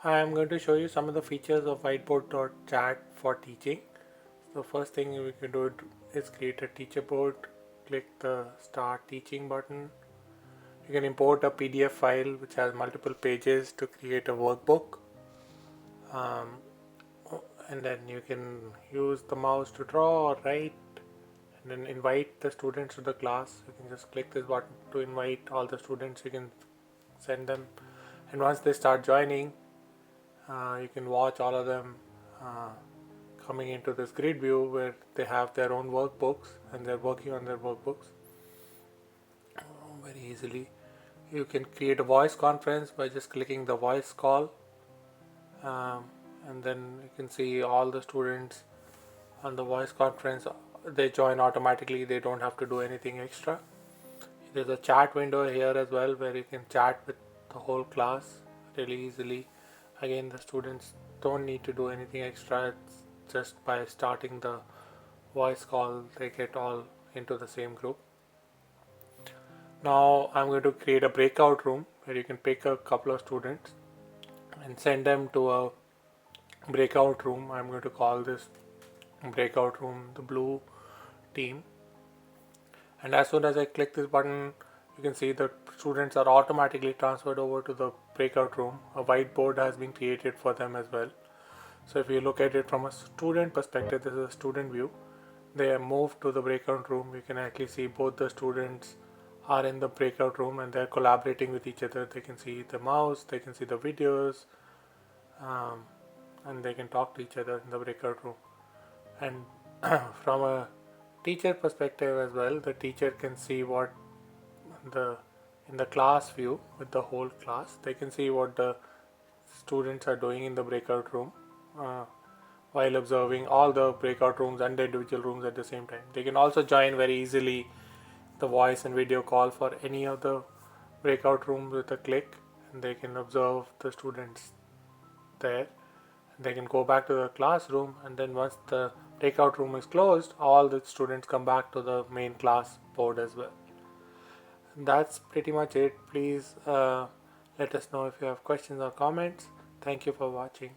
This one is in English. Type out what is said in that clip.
I am going to show you some of the features of whiteboard.chat for teaching. So first thing we can do is create a teacher board. Click the start teaching button. You can import a PDF file which has multiple pages to create a workbook. And then you can use the mouse to draw or write, and then invite the students to the class. You can just click this button to invite all the students. You can send them, and once they start joining, you can watch all of them coming into this grid view where they have their own workbooks and they're working on their workbooks very easily. You can create a voice conference by just clicking the voice call, and then you can see all the students on the voice conference. They join automatically, they don't have to do anything extra. There's a chat window here as well where you can chat with the whole class really easily. Again, the students don't need to do anything extra. It's just by starting the voice call they get all into the same group. Now I'm going to create a breakout room where you can pick a couple of students and send them to a breakout room. I'm going to call this breakout room the blue team, and as soon as I click this button, you can see the students are automatically transferred over to the breakout room. A whiteboard has been created for them as well. So if you look at it from a student perspective, this is a student view. They are moved to the breakout room. You can actually see both the students are in the breakout room and they're collaborating with each other. They can see the mouse, they can see the videos, and they can talk to each other in the breakout room. And from a teacher perspective as well, the teacher can see what in the class view with the whole class. They can see what the students are doing in the breakout room while observing all the breakout rooms and the individual rooms at the same time. They can also join very easily the voice and video call for any of the breakout rooms with a click, and they can observe the students there. They can go back to the classroom, and then once the breakout room is closed, all the students come back to the main class board as well. And that's pretty much it. Please let us know if you have questions or comments. Thank you for watching.